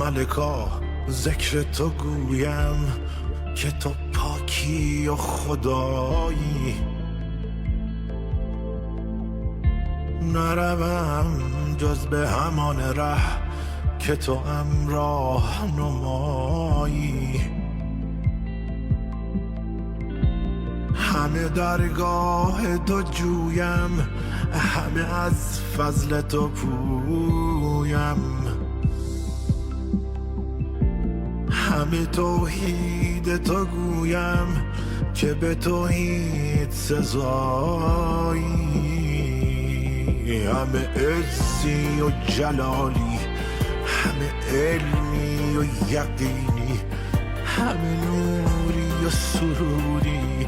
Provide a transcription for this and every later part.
ملکا ذکر تو گویم که تو پاکی و خدایی. نروم جز به همان ره که تو راه نمایی. همه درگاه تو جویم، همه از فضل تو پویم. همه توحید تو گویم که به توحید سزایی. همه عزی و جلالی، همه علمی و یقینی، همه نوری و سروری،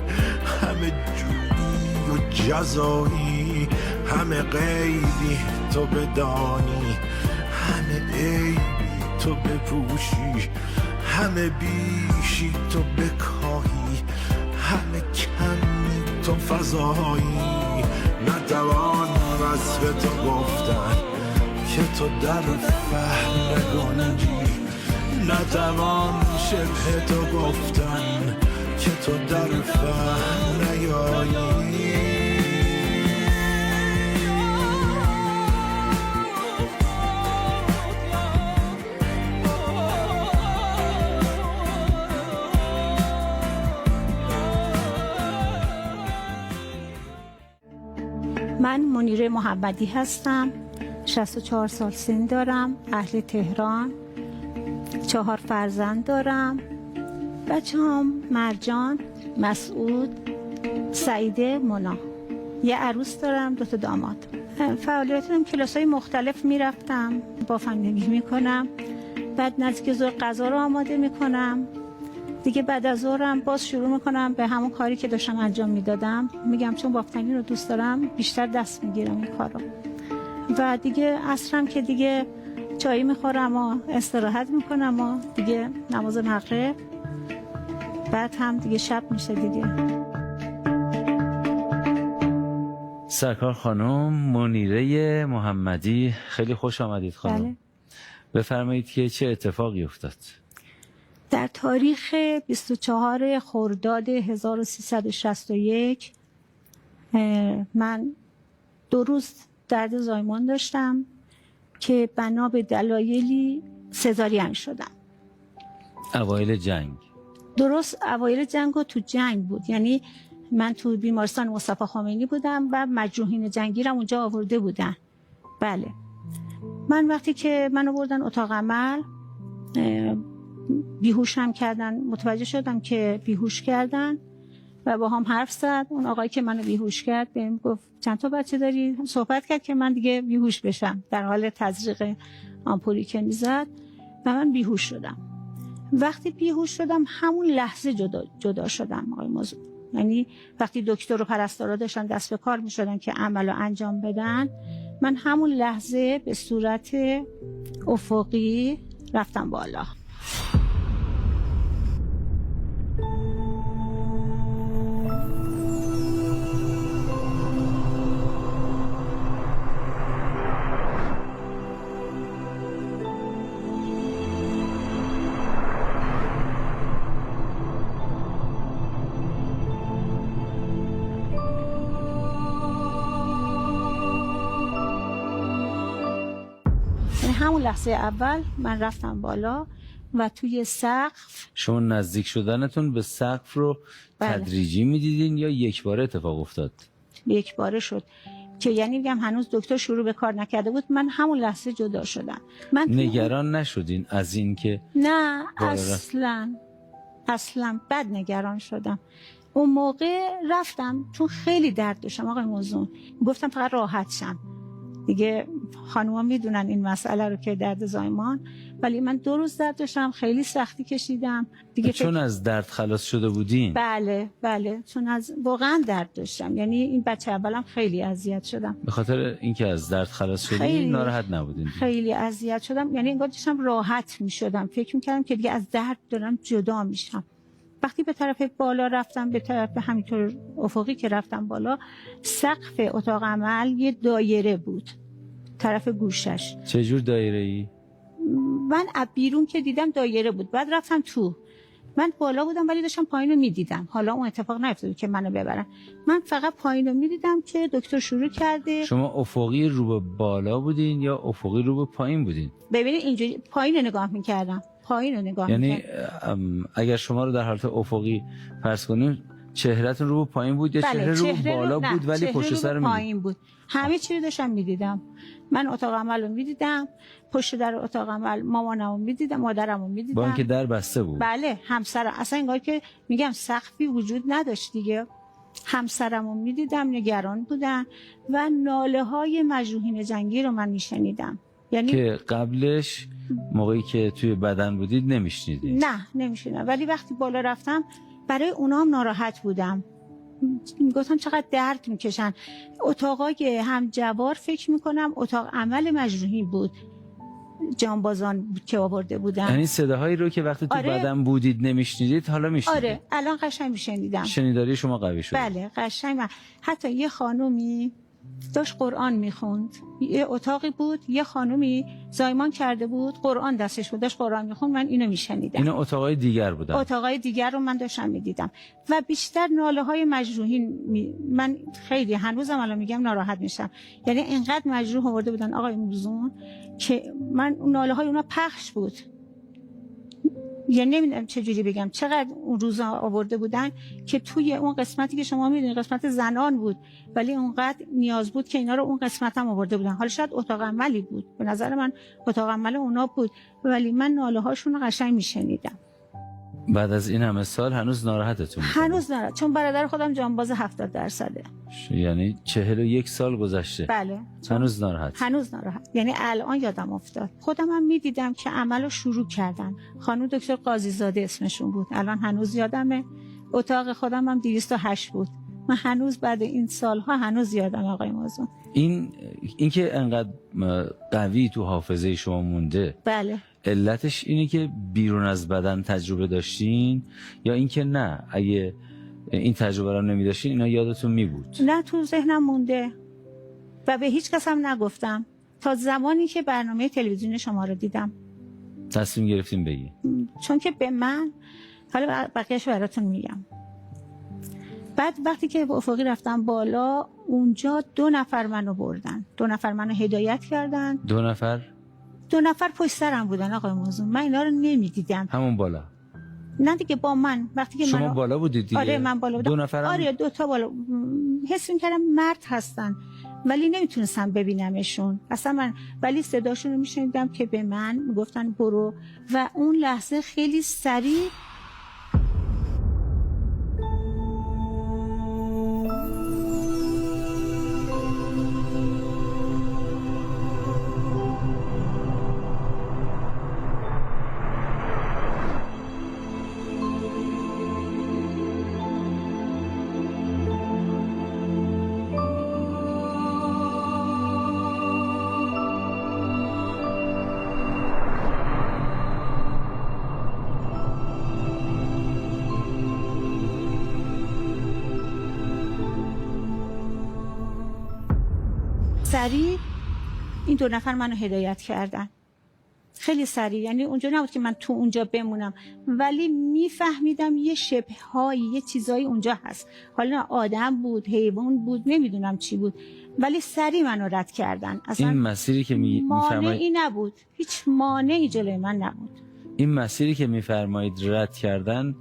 همه جودی و جزایی. همه غیبی تو بدانی، همه عیبی تو بپوشی، همه بیشی تو بکاهی، همه کمی تو فضایی. نتوان وصف تو گفتن که تو در فهم نگنجی، نتوان شبه تو گفتن که تو در فهم نیایی. من منیره محمدی هستم، 64 سال سن دارم، اهل تهران، 4 فرزند دارم. بچه هم مرجان، مسعود، سعیده، مونا. یه عروس دارم، 2 تا داماد. فعالیتم کلاس‌های مختلف میرفتم، بافندگی میکنم، بعد نزدیک ظهر غذا رو آماده میکنم دیگه. بعد از ظهرم باز شروع میکنم به همون کاری که داشتم انجام میدادم. میگم چون بافتنی رو دوست دارم بیشتر دست میگیرم این کارو. و دیگه عصرم که دیگه چایی میخورم و استراحت میکنم و دیگه نماز مغرب، بعد هم دیگه شب میشه دیگه. سرکار خانم منیره محمدی، خیلی خوش آمدید خانم. بله. بفرمایید که چه اتفاقی افتاد؟ در تاریخ 24 خرداد 1361 من 2 روز درد زایمان داشتم که بنا به دلایلی سزارین شدم. اوایل جنگ؟ درست اوایل جنگ و تو جنگ بود، یعنی من تو بیمارستان مصطفی خامینی بودم و مجروحین جنگی رو اونجا آورده بودن. بله. من وقتی که منو بردن اتاق عمل بیهوشم کردن، متوجه شدم که بیهوش کردن و با هم حرف زد. اون آقایی که منو بیهوش کرد بهم گفت چند تا بچه داری؟ صحبت کرد که من دیگه بیهوش بشم، در حال تزریق آمپولی که میزد و من بیهوش شدم. وقتی بیهوش شدم همون لحظه جدا شدم آقای موضوع. یعنی وقتی دکتر و پرستارا داشتن دست به کار میشدن که عملو انجام بدن، من همون لحظه به صورت افقی رفتم بالا. همون لحظه اول من رفتم بالا و توی سقف. شما نزدیک شدنتون به سقف رو تدریجی میدیدین یا یک باره اتفاق افتاد؟ یک باره شد که یعنی میگم هنوز دکتر شروع به کار نکرده بود، من همون لحظه جدا شدم. من نگران نشدین از این که؟ نه اصلا بد نگران شدم. اون موقع رفتم چون خیلی درد داشتم آقای موزون، گفتم فقط راحت شم دیگه. خانوما میدونن این مسئله رو که درد زایمان، ولی من 2 روز درد داشتم، خیلی سختی کشیدم دیگه. چون از درد خلاص شده بودین؟ بله چون از واقعا درد داشتم. یعنی این بچه اولم خیلی اذیت شدم. به خاطر اینکه از درد خلاص شدین ناراحت نبودین؟ خیلی اذیت شدم، یعنی انگار داشتم راحت میشدم، فکر میکردم که دیگه از درد دارم جدا میشم. وقتی به طرف بالا رفتم، به طرف همینطور افقی که رفتم بالا، سقف اتاق عمل یه دایره بود طرف گوشش. چه جور دایره‌ای؟ من از بیرون که دیدم دایره بود، بعد رفتم تو. من بالا بودم ولی داشتم پایین رو میدیدم. حالا اون اتفاق نیفتاد که منو ببرن، من فقط پایین رو میدیدم که دکتر شروع کرده. شما افقی رو به بالا بودین یا افقی رو به پایین بودین؟ ببینید اینجوری پایین رو نگاه میکردم، پایین رو نگاه یعنی میکردم. اگر شما رو در حالت افقی فرض کنیم چهرهتون رو به پایین بود یا بله، چهره رو به بالا نه، بود ولی پشت سر رو پایین بود. همه چی رو داشتم میدیدم. من اتاق عمل رو میدیدم، پشت در اتاق عمل مامانم رو میدیدم، مادرم رو میدیدم. با اینکه در بسته بود. بله، همسرم اصلا انگار که میگم سقفی وجود نداشت دیگه. همسرم رو میدیدم، نگران بودن و ناله های مجروحین جنگی رو من میشنیدم. یعنی که قبلش موقعی که توی بدن بودید نمیشنیدید؟ نه نمیشنیدم، ولی وقتی بالا رفتم برای اونام ناراحت بودم. گفتم چقدر درد میکشن. اتاقای هم جوار فکر میکنم اتاق عمل مجروحین بود، جانبازان بود که آورده بودن. یعنی صداهایی رو که وقتی تو بدن بودید نمیشنیدید حالا میشنیدید؟ آره، الان قشنگ میشنیدم. شنیداری شما قوی شد؟ بله قشنگ. حتی یه خانومی داشت قرآن میخوند، یه اتاقی بود، یه خانومی زایمان کرده بود، قرآن دستش بود، داشت قرآن میخوند، من اینو میشنیدم. اینا اتاقای دیگر بودن؟ اتاقای دیگر رو من داشتم میدیدم و بیشتر ناله های مجروحین. من خیلی هنوزم الان میگم ناراحت میشم. یعنی اینقدر مجروح آورده بودن آقای موزون که من ناله های اونا پخش بود. یعنی نمیدونم چجوری بگم، چقدر اون روزا آورده بودن که توی اون قسمتی که شما میدونید قسمت زنان بود، ولی اونقدر نیاز بود که اینا رو اون قسمت هم آورده بودن. حالا شاید اتاق عملی بود، به نظر من اتاق عمل اونا بود، ولی من ناله هاشون رو قشنگ میشنیدم. بعد از این همه سال هنوز ناراحتتون میکنه؟ هنوز ناراحت، چون برادر خودم جانباز 70%. یعنی 41 سال گذشته؟ بله. هنوز ناراحت؟ هنوز ناراحت. یعنی الان یادم افتاد خودم هم میدیدم که عملو شروع کردن. خانم دکتر قاضی زاده اسمشون بود، الان هنوز یادمه. اتاق خودم هم 208 بود. من هنوز بعد این سالها هنوز یادم آقای موزون. این که انقدر قوی تو حافظه شما مونده، بله، علتش اینه که بیرون از بدن تجربه داشتین یا اینکه نه اگه این تجربه رو نمی داشتین اینا یادتون می بود؟ نه، تو ذهنم مونده و به هیچ کس هم نگفتم تا زمانی که برنامه تلویزیون شما رو دیدم. تصمیم گرفتیم بگی؟ چون که به من، حالا بقیه‌اش براتون میگم. بعد وقتی که افقی رفتم بالا، اونجا 2 نفر منو بردن، 2 نفر منو هدایت کردن. 2 نفر؟ 2 نفر پشت سرم بودن آقای موزون، من اینا رو نمیدیدم. همون بالا؟ نه دیگه، با من وقتی که شما بالا بودید دیگه؟ آره من بالا بودم. 2 نفر هم؟ آره 2 تا بالا. حس می‌کردم مرد هستن ولی نمیتونستم ببینمشون اصلا من، ولی صداشون رو میشنیدم که به من میگفتن برو. و اون لحظه خیلی سریع این 2 نفر منو هدایت کردن، خیلی سریع. یعنی اونجا نبود که من تو اونجا بمونم، ولی میفهمیدم یه شبه هایی، یه چیزایی اونجا هست. حالا آدم بود، حیوان بود، نمیدونم چی بود، ولی سریع منو رد کردن. اصلا این مسیری که میفرمایید مانعی نبود، هیچ مانعی جلوی من نبود. این مسیری که میفرمایید رد کردن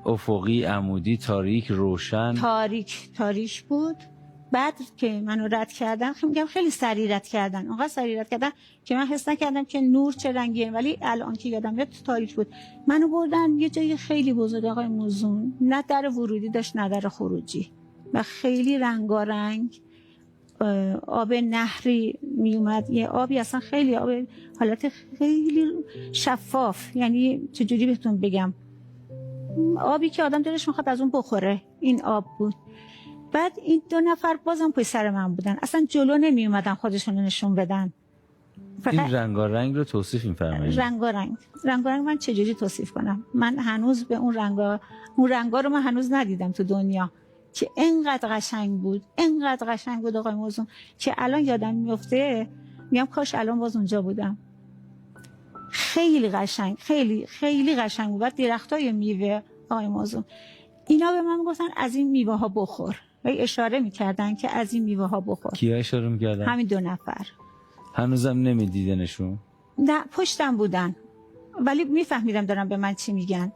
افقی، عمودی، تاریک، روشن؟ تاریک بود. بعد که منو رد کردن، میگم خیلی سریع رد کردن، اونقدر سریع رد کردن که من حس نکردم که نور چه رنگیه، ولی الان که یادم میاد تاریک بود. منو بردن یه جای خیلی بزرگ آقای موزون، نه در ورودی داشت نه در خروجی، و خیلی رنگارنگ آب نهری میومد، یه آبی اصلا خیلی آب حالت خیلی شفاف، یعنی چجوری بهتون بگم، آبی که آدم دلش میخواد از اون بخوره، این آب بود. بعد این 2 نفر بازم پشت سر من بودن، اصلا جلو نمی اومدن خودشون نشون بدن. این رنگارنگ رو توصیف می‌فرمایید؟ رنگارنگ من چجوری توصیف کنم؟ من هنوز به اون رنگا رو من هنوز ندیدم تو دنیا که اینقدر قشنگ بود آقای موزون، که الان یادم میفته میگم کاش الان باز اونجا بودم. خیلی قشنگ، خیلی خیلی قشنگ بود. بعد درختای میوه آقای موضوع اینا به من میگفتن از این میوه ها بخور و اشاره میکردن که از این میوه ها بخور. کیا اشاره میکردن؟ همین 2 نفر. هنوزم نمیدیدنشون؟ نه پشتم بودن ولی میفهمیدم دارن به من چی میگن.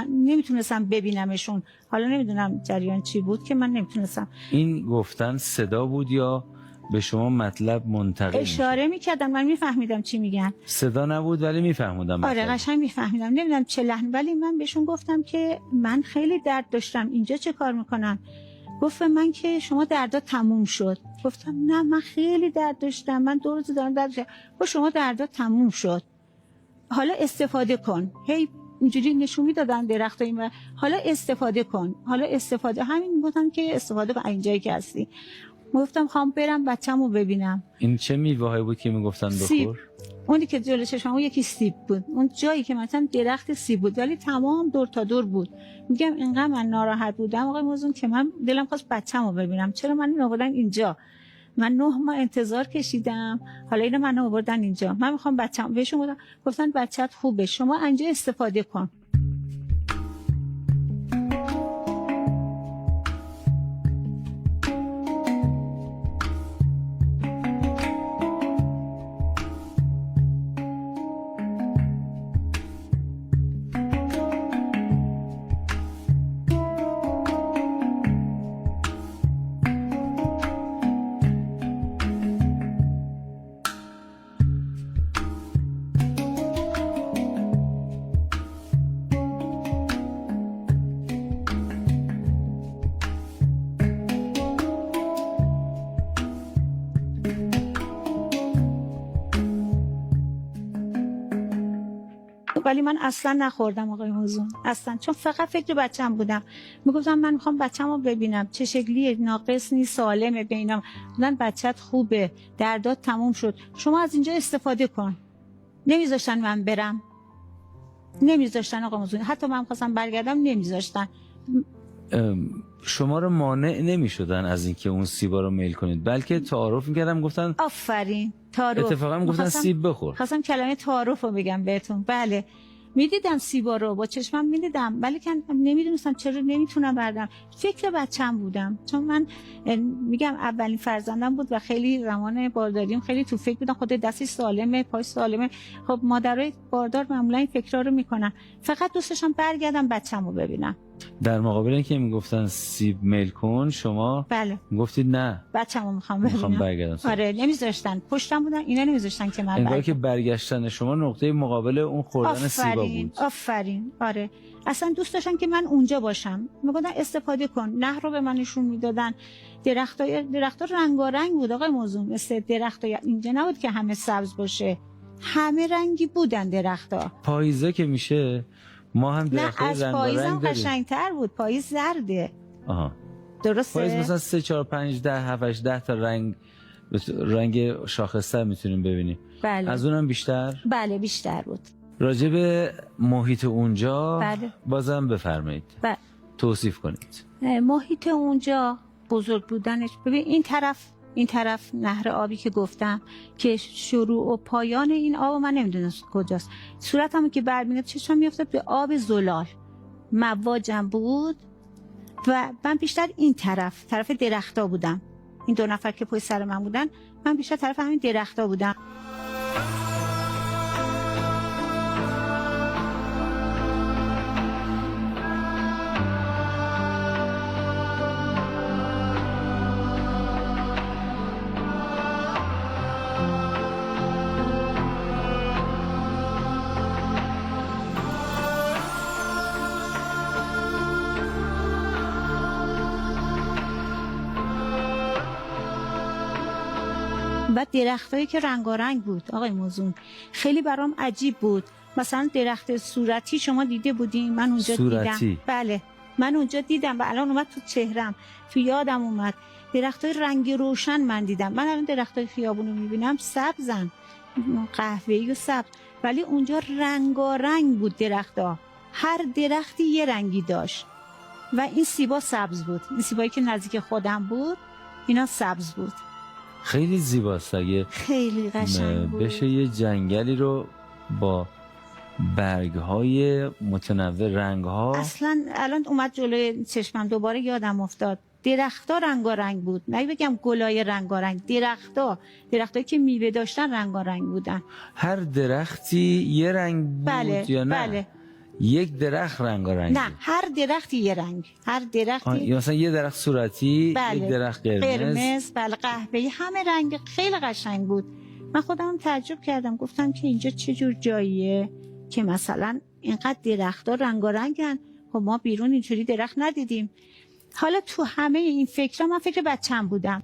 نمیتونستم ببینمشون. حالا نمیدونم جریان چی بود که من نمیتونستم. این گفتن صدا بود یا به شما مطلب منتقل اشاره میکردن من میفهمیدم چی میگن. صدا نبود ولی میفهمیدم. آره قشنگ میفهمیدم. نمیدونم چه لحن ولی من بهشون گفتم که من خیلی درد داشتم اینجا چه کار میکنم. گفت من که شما دردا تموم شد. گفتم نه من خیلی درد داشتم. من 2 روز دارم درد داشتم. گفت شما دردا تموم شد. حالا استفاده کن. هی اینجوری نشون میدادن درختای این حالا استفاده کن. حالا استفاده همین گفتن که استفاده کن اینجایی که هستی. گفتم خواهم برم بچه‌مو ببینم. این چه میوه‌ای بود که میگفتن بخور؟ اونی که جلوی چشمم یکی سیب بود. اون جایی که مثلا درخت سیب بود ولی تمام دور تا دور بود. میگم اینقدر من ناراحت بودم آقای موزون که من دلم خواست بچه‌مو ببینم. چرا من آوردن اینجا؟ من 9 ماه انتظار کشیدم. حالا اینا من آوردن اینجا. من میخوام بچه‌م بهشون گفتن بچه‌ت خوبه. شما اینجا استفاده کن. ولی من اصلا نخوردم آقای موزون اصلا، چون فقط فکر بچه‌م بودم. میگفتم من میخوام بچه‌مو ببینم چه شکلیه، ناقص نیست، سالمه، ببینم من بچه‌ت خوبه، دردات تموم شد، شما از اینجا استفاده کن. نمیذاشتن من برم، نمیذاشتن آقای موزون، حتی من خواستم برگردم نمیذاشتن. شما رو مانع نمیشدن از اینکه اون سیبا رو میل کنید، بلکه تعارف میکردم، گفتن آفرین تعارف. اتفاقا میگفتن سیب بخور. خواستم کلمه تعارف رو بگم بهتون. بله میدیدم سیبا رو با چشمم میدیدم، ولی که نمیدونستم چرا نمیتونم بردم. فکر بچم بودم، چون من میگم اولین فرزندم بود و خیلی زمان بارداریم خیلی تو فکر بودم، خود دستی سالمه، پای سالمه. خب مادرای باردار معمولا این فکرها رو میکنن. فقط دوست داشتم برگردم بچه‌مو ببینم. در مقابل اینکه میگفتن سیب میل کن، شما بله گفتید نه بچه‌مو میخوام ببینم. میخوام برگردم. آره نمیذاشتن، پشتم بودن، اینا نمیذاشتن که من انگار که برگشتن شما نقطه مقابل اون خوردن سیبا بود. آفرین. آره اصلا دوست داشتن که من اونجا باشم. میگفتن استفاده کن. نهر رو به من نشون میدادن. درختا رنگارنگ بود آقای موضوع، مثل درختای اینجا نبود که همه سبز باشه، همه رنگی بودن درختا. پاییزه که میشه ما هم درختای نه از پاییزم قشنگتر بود. پاییز زرده. آها درسته. پاییز مثلا 3 4 5 10 7 8 10 تا رنگ شاخص‌تر میتونیم ببینیم. بله. از اونم بیشتر؟ بله بیشتر بود. راجع به محیط اونجا بله. بازم بفرمایید. بله. توصیف کنید. محیط اونجا بزرگ بودنش، ببین این طرف نهر آبی که گفتم که شروع و پایان این آب من نمیدونم کجاست. صورتمو که برمیاد چشمم میفته به آب زلال، مواجم بود و من بیشتر این طرف درختا بودم. این 2 نفر که پشت سر من بودن، من بیشتر طرف همین درختا بودم. و درختایی که رنگارنگ بود آقای موزون، خیلی برام عجیب بود. مثلا درخت صورتی شما دیده بودین؟ من اونجا دیدم. بله من اونجا دیدم و الان اومد تو چهرم، تو یادم اومد. درختای رنگ روشن من دیدم. من الان درختای خیابونو میبینم سبزن، قهوه‌ای و سبز، ولی اونجا رنگارنگ بود درختا. هر درختی یه رنگی داشت و این سیبا سبز بود. این سیبایی که نزدیک خودم بود اینا سبز بود. خیلی زیباست. اگه خیلی قشنگ بود. بشه یه جنگلی رو با برگ‌های متنوع رنگ‌ها. اصلا الان اومد جلوی چشمم دوباره یادم افتاد، درخت‌ها رنگارنگ بود، نه بگم گلای رنگارنگ، درخت‌هایی که میوه داشتن رنگارنگ بودن. هر درختی یه رنگ بود بله، یا نه؟ بله. یک درخت رنگارنگ نه، بود. هر درختی یه رنگ، هر درختی. یا مثلا یه درخت صورتی، بله. یک درخت قرمز. بله، قهوه‌ای، همه رنگ، خیلی قشنگ بود. من خودم تعجب کردم، گفتم که اینجا چه جور جاییه که مثلا اینقدر درخت‌ها رنگارنگن، خب ما بیرون اینجوری درخت ندیدیم. حالا تو همه این فکرها من فکر بچم بودم.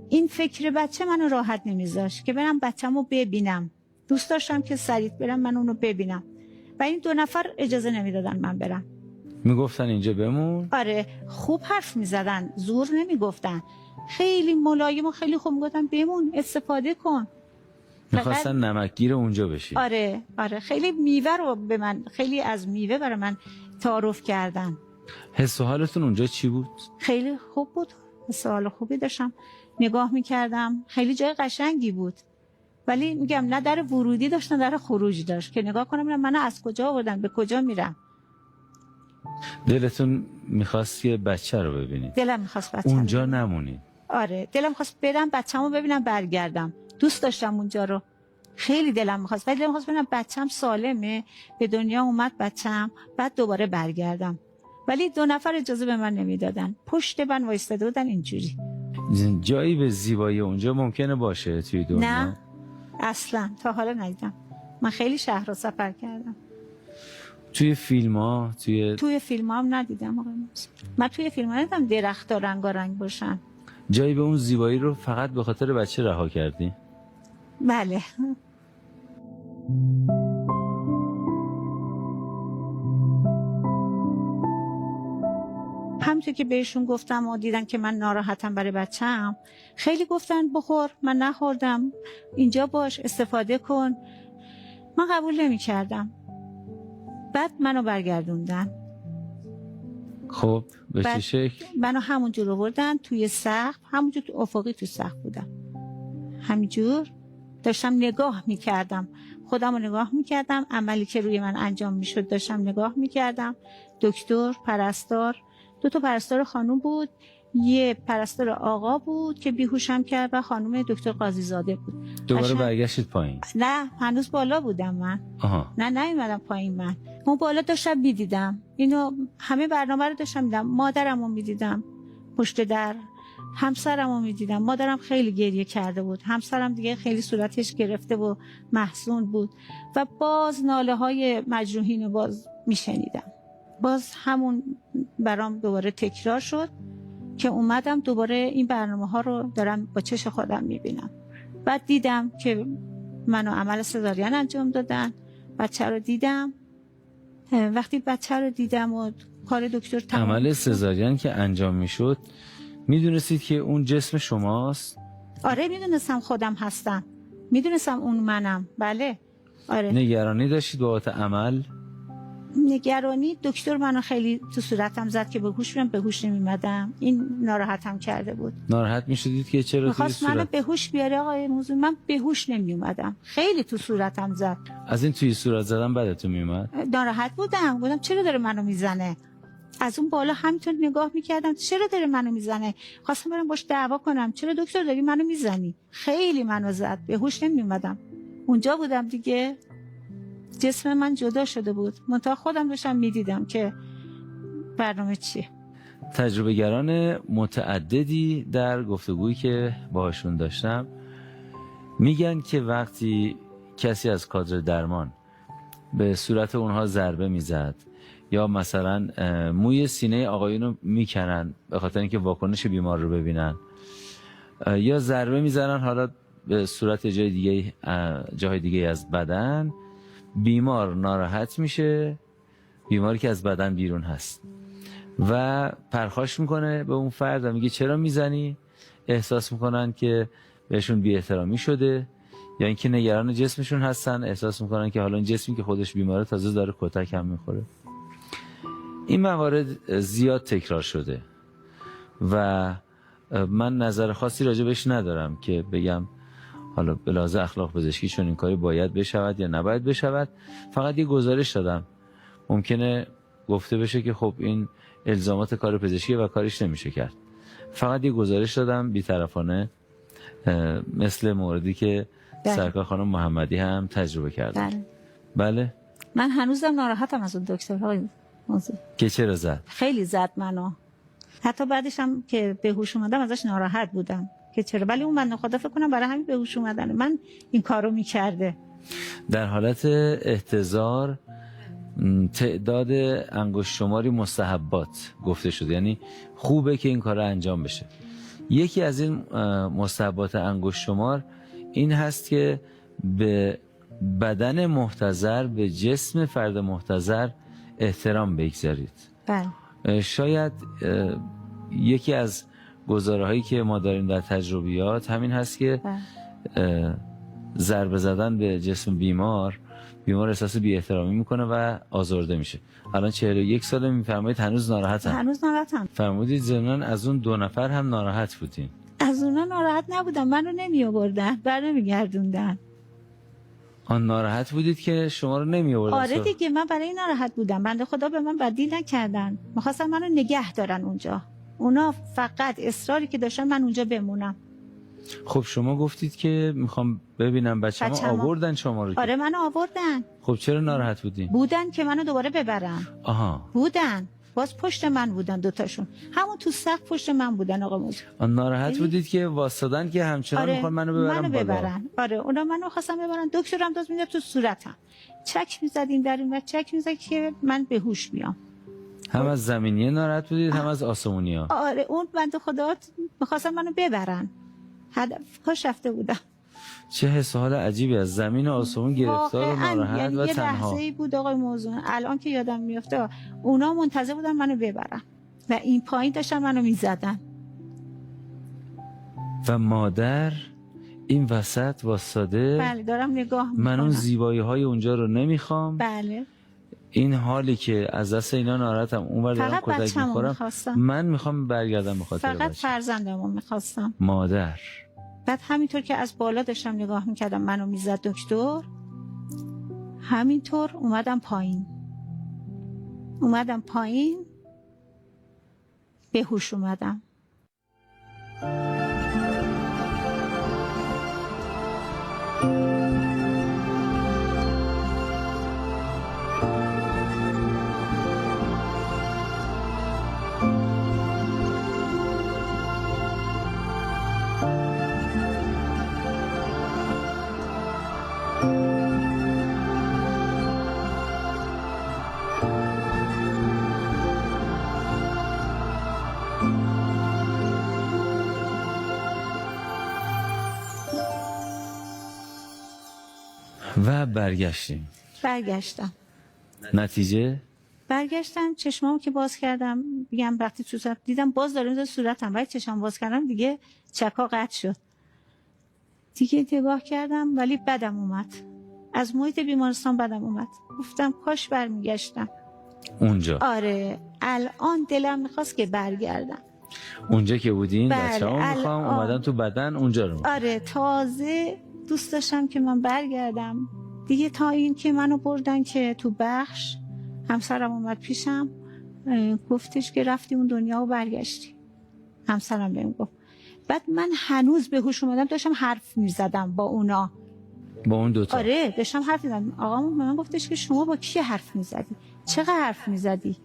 این فکر بچه منو راحت نمیذاشت که برم بچه‌مو ببینم. دوست داشتم که سریع برم من اونو ببینم و این 2 نفر اجازه نمیدادن من برم. میگفتن اینجا بمون؟ آره، خوب حرف میزدن، زور نمیگفتن، خیلی ملایم و خیلی خوب میگفتن بمون، استفاده کن. میخواستن نمکگیر اونجا بشی. آره، خیلی میوه رو به من، خیلی از میوه برای من تعارف کردن. حس و حالتون اونجا چی بود؟ خیلی خوب بود، حس و حال خوبی داشتم، نگاه میکردم، خیلی جای قشنگی بود. ولی میگم نه در ورودی داشت نه در خروجی داشت که نگاه کنم من از کجا آوردن به کجا میرم. دلتون میخواست یه بچه رو ببینید؟ دلم میخواست بچه‌م اونجا نمونید؟ آره، دلم میخواست برم بچه‌مو ببینم برگردم. دوست داشتم اونجا رو، خیلی دلم میخواست، ولی دلم میخواست ببینم بچه‌م سالمه، به دنیا اومد بچه‌م، بعد دوباره برگردم. ولی 2 نفر اجازه به من نمیدادن، پشت من وایستاده بودن اینجوری. جایی به زیبایی اونجا ممکنه باشه توی دنیا؟ نه اصلا، تا حالا ندیدم. من خیلی شهر رو سفر کردم. توی فیلم ها توی فیلم هم ندیدم آقای موسیقی. من توی فیلم ها ندیدم درخت‌ها رنگارنگ باشن. جایی به اون زیبایی رو فقط به خاطر بچه رها کردی؟ بله. همونطور که بهشون گفتم و دیدن که من ناراحتم برای بچه‌م، خیلی گفتن بخور، من نخوردم، اینجا باش، استفاده کن. من قبول نمی کردم. بعد منو برگردوندن. خب به چه شکل؟ منو همونجور آوردن توی سقف، همونجور تو افقی تو سقف بودم، همینجور داشتم نگاه میکردم، خودم رو نگاه میکردم، عملی که روی من انجام میشد داشتم نگاه میکردم. دکتر، پرستار، 2 تا پرستار خانوم بود، یه پرستار آقا بود که بیهوشم کرد و خانوم دکتر قاضی زاده بود. دوباره برگشتید پایین؟ نه، هنوز بالا بودم من. نه نیومدم پایین. من اون بالا داشتم میدیدم اینو، همه برنامه رو داشتم میدیدم. مادرم رو میدیدم پشت در، همسرم رو میدیدم. مادرم خیلی گریه کرده بود، همسرم دیگه خیلی صورتش گرفته و محزون بود و باز ناله های مجروحین رو باز میشنیدم. باز همون برام دوباره تکرار شد که اومدم دوباره این برنامه ها رو دارم با چشم خودم میبینم. بعد دیدم که منو عمل سزارین انجام دادن، بچه رو دیدم. وقتی بچه رو دیدم و کار دکتر تمام عمل سزارین که انجام میشد میدونستید که اون جسم شماست؟ آره میدونستم خودم هستم، میدونستم اون منم. بله آره. نگرانی داشتید بابت عمل؟ نگرانی، دکتر منو خیلی تو صورتم زد که به هوش بیام، به هوش نمیمدم. این ناراحتم کرده بود. ناراحت میشدید که چرا توی میخواست منو به هوش بیاره آقای موضوع، من به هوش نمیومدم، خیلی تو صورتم زد. از این توی صورت زدن بدتون میومد؟ ناراحت بودم، گفتم چرا داره منو میزنه. از اون بالا همینطور نگاه میکردم، چرا داره منو میزنه. خواستم برم باش دعوا کنم، چرا دکتر داری منو میزنی. خیلی منو زد، به هوش نمیومدم. اونجا بودم دیگه، جسم من جدا شده بود، منتها خودم داشتم میدیدم که برنامه چیه. تجربه گران متعددی در گفتگویی که باهاشون داشتم میگن که وقتی کسی از کادر درمان به صورت اونها ضربه میزد یا مثلا موی سینه آقایون رو میکنن به خاطر اینکه واکنش بیمار رو ببینن، یا ضربه میزنن حالا به صورت جای دیگه از بدن، بیمار ناراحت میشه، بیماری که از بدن بیرون هست، و پرخاش میکنه به اون فرد و میگه چرا میزنی. احساس میکنن که بهشون بی احترامی شده، یا اینکه نگران جسمشون هستن، احساس میکنن که حالا این جسمی که خودش بیماره تازه داره کتک هم میخوره. این موارد زیاد تکرار شده و من نظر خاصی راجع بهش ندارم که بگم حالا به لحاظ اخلاق پزشکی چون این کاری باید بشود یا نباید بشود. فقط یه گزارش دادم. ممکنه گفته بشه که خب این الزامات کار پزشکی و کارش نمیشه کرد. فقط یه گزارش دادم بی‌طرفانه، مثل موردی که سرکار خانم محمدی هم تجربه کردن. بله. من هنوزم ناراحتم از اون دکترهای موضوع. که چرا زد؟ خیلی زد منو. حتی بعدش هم که به هوش اومدم ازش ناراحت بودم که چرا، ولی اون بنده خدا فکر کنم برای همین به هوش اومدن من این کارو میکرده. در حالت احتضار تعداد انگشت شماری مستحبات گفته شده، یعنی خوبه که این کار انجام بشه. یکی از این مستحبات انگشت شمار این هست که به بدن محتضر، به جسم فرد محتضر احترام بگذارید. بله. شاید یکی از گزاره‌هایی که ما داریم در تجربیات همین هست که ضربه زدن به جسم بیمار احساس بی احترامی میکنه و آزرده میشه. الان 41 ساله میفرمایید هنوز ناراحتم. هنوز ناراحتم. فرمودید ضمناً از اون 2 نفر هم ناراحت بودین. از اونا ناراحت نبودم، منو نمی آوردن، برنمیگردوندن. آن ناراحت بودید که شما رو نمی آوردن؟ آره دیگه، من برای این ناراحت بودم. بنده خدا به من بدی نکردن، می‌خواستن منو نگه دارن اونجا. اونا فقط اصراری که داشتن من اونجا بمونم. خب شما گفتید که میخوام ببینم بچه‌ها آوردن شما رو. آره منو آوردن. خب چرا ناراحت بودین؟ بودن که منو دوباره ببرن. آها. بودن. باز پشت من بودن دوتاشون. همون تو سقف پشت من بودن آقا موضوع. ناراحت بودید که واسطادن که همچنان میخوان منو ببرن آره اونا منو خواستن ببرن. دکترم داد میده تو صورتم. چک میزدیم در این و چک میزد که من به هوش بیام. هم از زمینیه ناراحت بودید هم از آسمونی‌ها. آره اون بنده خدا می‌خواستن منو ببرن. هدفش رفته بودم. چه حس حال عجیبی از زمین و آسمون گرفتار و ناراحت یعنی و یه تنها. لحظه‌ای بود آقای موضوع. الان که یادم میفته اونا منتظر بودن منو ببرن و این پایین داشتن منو میزدن. و مادر این وسط واساده. بله دارم نگاه میکنم. من اون زیبایی‌های اونجا رو نمیخوام. بله. این حالی که از دست اینا ناراحتم، اونور دارم کتک میخورم. من میخوام برگردم به خاطر فقط فرزندمو میخواستم. مادر. بعد همینطور که از بالا داشتم نگاه میکردم منو میزد دکتر، همینطور اومدم پایین به هوش اومدم. و برگشتم. نتیجه؟ برگشتم چشمامو که باز کردم، بگم وقتی تو صورت دیدم باز داره میذاره صورتم، ولی چشمام باز کردم دیگه چکا قطع شد. دیگه نگاه کردم ولی بدم اومد. از محیط بیمارستان بدم اومد. گفتم کاش برمیگشتم اونجا. آره الان دلم میخواست که برگردم اونجا که بودین. بله. بچه‌ها میخوام اومدن تو بدن اونجا رو. آره تازه دوست داشتم که من برگردم دیگه. تا این که منو بردن که تو بخش، همسرم اومد پیشم گفتش که رفتی اون دنیا و برگشتی. همسرم بهم گفت. بعد من هنوز به هوش اومدم داشتم حرف میزدم با اونا، با اون دوتا. آره داشتم حرف میزدم. آقامون به من گفتش که شما با کی حرف میزدی؟ چقدر حرف میزدی؟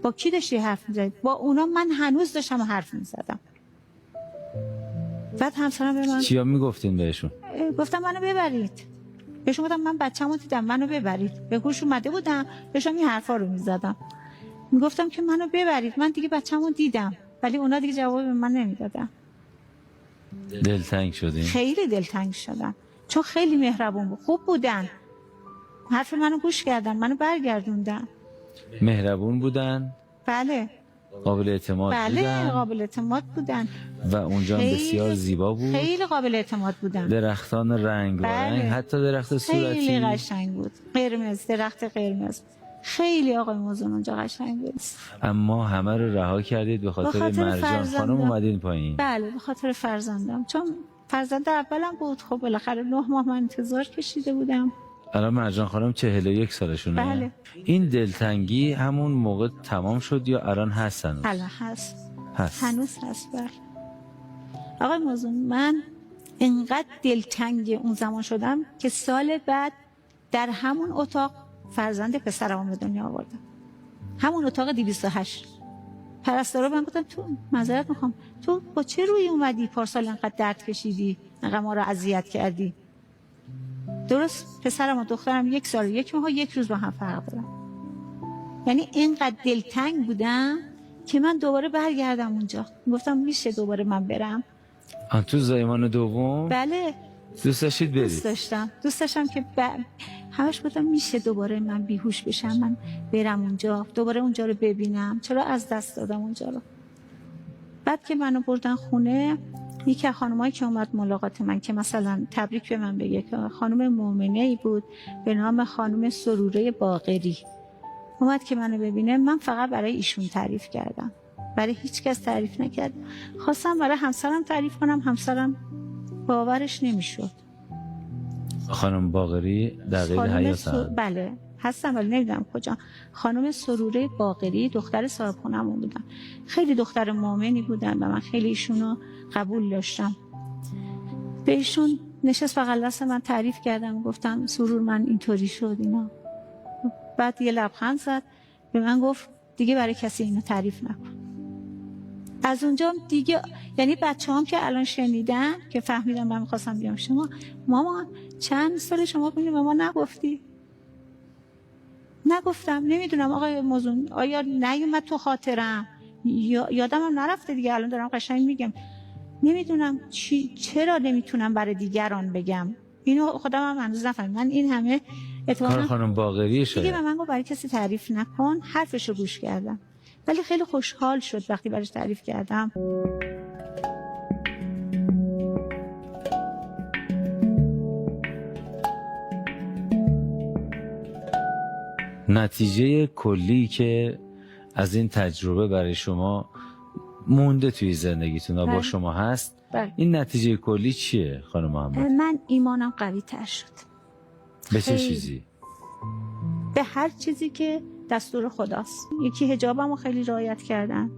با کی داشتی حرف میزدی؟ با اونا. من هنوز داشتم حرف میزدم. بعد همسرم به من چیا میگفتین بهشون؟ گفتم منو ببرید. بهشون گفتم من بچه‌مو دیدم منو ببرید. به هوش اومده بودم داشتم این حرفا رو میزدم. میگفتم که منو ببرید، من دیگه بچه‌مو دیدم. ولی اونا دیگه جواب به من نمیدادن. دلتنگ شدین؟ خیلی دلتنگ شدم چون خیلی مهربون بود، خوب بودن، حرف منو گوش کردن، منو برگردوندن. مهربون بودن؟ بله. قابل اعتماد بله بودن؟ قابل اعتماد بودن. و اونجا بسیار زیبا بود. خیلی قابل اعتماد بودن. درختان رنگ بله. حتی درخت صورتی خیلی قشنگ بود. قرمز، درخت قرمز. خیلی آقای موزون اونجا قشنگ بود. اما همه رو رها کردید به خاطر مرجان خانم اومدین پایین؟ بله به خاطر فرزندم، چون فرزند اولم بود. خب بالاخره 9 ماه من انتظار کشیده بودم. الان مرجان خانم 41 سالشونه. بله. این دلتنگی همون موقع تمام شد یا الان هست هنوز؟ الان هست. هست. هنوز هست. بله. آقای موزون، من اینقدر دلتنگ اون زمان شدم که سال بعد در همون اتاق فرزند پسرم به دنیا آوردم. همون اتاق 208. پرستارا من گفتن تو معذرت میخوام، تو با چه روی اومدی پارسال اینقدر درد کشیدی، اینقدر ما رو اذیت کردی؟ درست پسرم و دخترم 1 سال 1 ماه و 1 روز با هم فرق دارن. یعنی اینقدر دلتنگ بودم که من دوباره برگردم اونجا. گفتم میشه دوباره من برم. تو زایمان دوم؟ بله. دوست داشتید برید؟ دوست داشتم که همش گفتم میشه دوباره من بیهوش بشم، من برم اونجا، دوباره اونجا رو ببینم. چرا از دست دادم اونجا رو؟ بعد که منو بردن خونه، یکی از خانمایی که اومد ملاقات من که مثلا تبریک به من بگه، که خانم مؤمنه ای بود به نام خانم سروره باقری، اومد که منو ببینه. من فقط برای ایشون تعریف کردم، برای هیچ کس تعریف نکردم. خواستم برای همسرم تعریف کنم، همسرم باورش نمیشد. خانم باقری در قید حیات بله هستم ولی نمیدونم کجا. خانم سروره باقری دختر صاحب خونمون بودن، خیلی دختر مؤمنی بودن و من خیلی ایشونو قبول داشتم. به ایشون نشست بغل دست من تعریف کردم، گفتم سرور من اینطوری شد اینا. بعد یه لبخند زد به من گفت دیگه برای کسی اینو تعریف نکن. از اونجا دیگه یعنی بچه‌هام که الان شنیدن که فهمیدن من می‌خواستم بیام، شما مامان چند سال شما بودی به ما نگفتی؟ نگفتم. نمیدونم آقای موزون آیا نیومد تو خاطرم، یادم هم نرفته دیگه. الان دارم قشنگ میگم. نمیدونم چرا نمیتونم برای دیگران بگم. اینو خودم هم هنوز نفهمیدم. من این همه کار خانم باقری شده. دیگه به من گفت برای کسی تعریف نکن. حرفشو گوش کردم ولی خیلی خوشحال شد وقتی براش تعریف کردم. نتیجه کلی که از این تجربه برای شما مونده توی زندگیتون و با شما هست، این نتیجه کلی چیه خانم محمد؟ من ایمانم قوی تر شد. به چه چیزی؟ به هر چیزی که دستور خداست. یکی حجابمو خیلی رعایت کردن،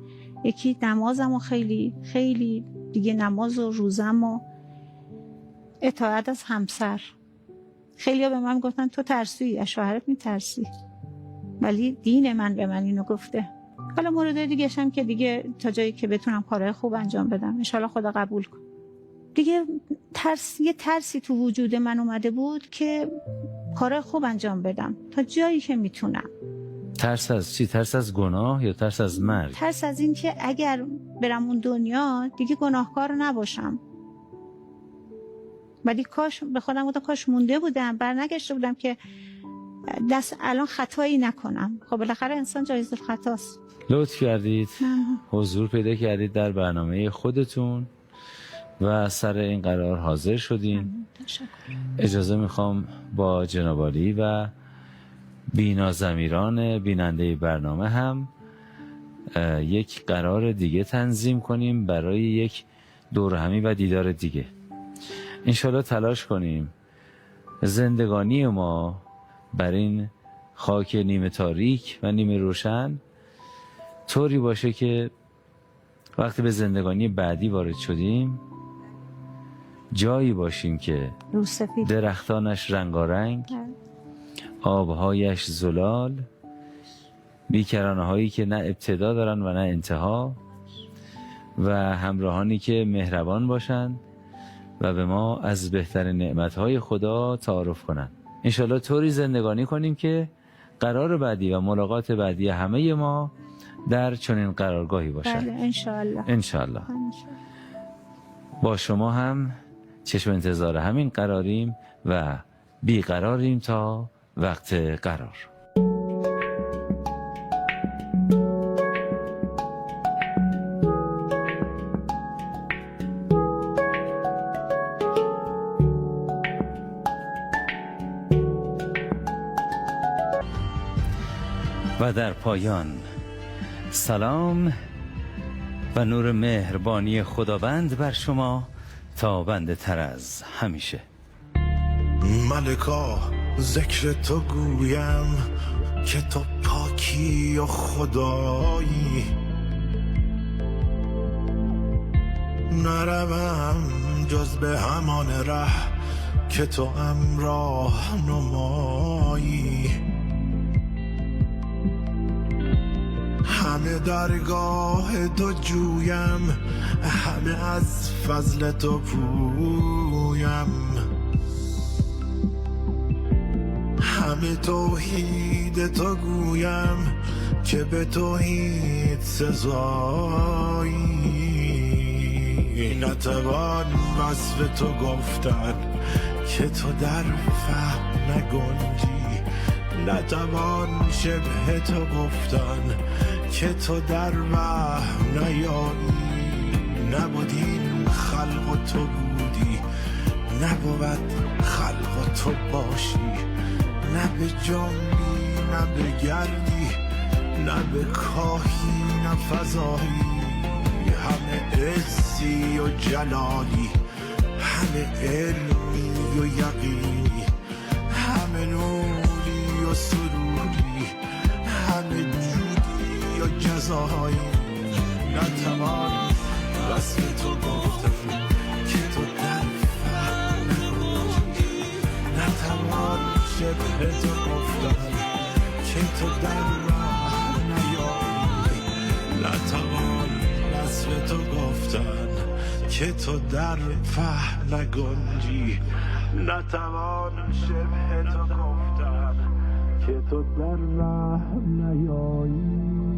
یکی نمازمو خیلی دیگه نماز و روزم و اطاعت از همسر. خیلی ها به من گفتن تو ترسویی، از شوهرت میترسی، ولی دین من به من اینو گفته. حالا مورد دیگه هم که دیگه تا جایی که بتونم کارهای خوب انجام بدم انشالله خدا قبول کن. دیگه یه ترسی تو وجود من اومده بود که کارهای خوب انجام بدم تا جایی که میتونم. ترس از چی؟ ترس از گناه یا ترس از مرگ؟ ترس از این که اگر برم اون دنیا دیگه گناهکار نباشم. ولی کاش به خودم گفتم کاش مونده بودم، برنگشته بودم که دست الان خطایی نکنم. خب بالاخره انسان جایز الخطاست. لطف کردید حضور پیدا کردید در برنامه خودتون و سر این قرار حاضر شدین. اجازه میخوام با جناب عالی و بینازمیران بیننده برنامه هم یک قرار دیگه تنظیم کنیم برای یک دورهمی و دیدار دیگه. انشالله تلاش کنیم زندگانی ما بر این خاک نیمه تاریک و نیمه روشن طوری باشه که وقتی به زندگانی بعدی وارد شدیم جایی باشیم که درختانش رنگارنگ، آبهایش زلال، بیکرانه هایی که نه ابتدا دارن و نه انتها، و همراهانی که مهربان باشند و به ما از بهترین نعمتهای خدا تعارف کنند. انشالله طوری زندگانی کنیم که قرار بعدی و ملاقات بعدی همه ما در چنین قرارگاهی باشد. بله انشالله. انشالله. با شما هم چشم انتظار همین قراریم و بیقراریم تا وقت قرار. و در پایان سلام و نور مهربانی خداوند بر شما تابنده تر از همیشه. ملکا ذکر تو گویم که تو پاکی و خدایی، نروم جز به همان ره که تو امراه نمایی. همه درگاه تو جویم، همه از فضل تو پویم، همه توحید تو گویم که به توحید سزایی. نتوان وصف تو گفتن که تو در فهم نگنجی، نتوان شبه تو گفتن که تو در وهم نیایی. نبود این خلق و تو بودی، نبود خلق و تو باشی، نه به جنبی نه به گردی، نه به کاهی نه فضایی. همه عزی و جلالی، همه علمی و یقینی، همه نوری و سروری، همه جودی و جزایی. نتوان وصف تو گفتن که تو در فهم نگنجی، نتوان شبه تو گفتن که تو در راه نیایی. نتوان وصف تو گفتن که تو در فهم نگنجی، نتوان شبه تو گفتن که تو در راه نیایی.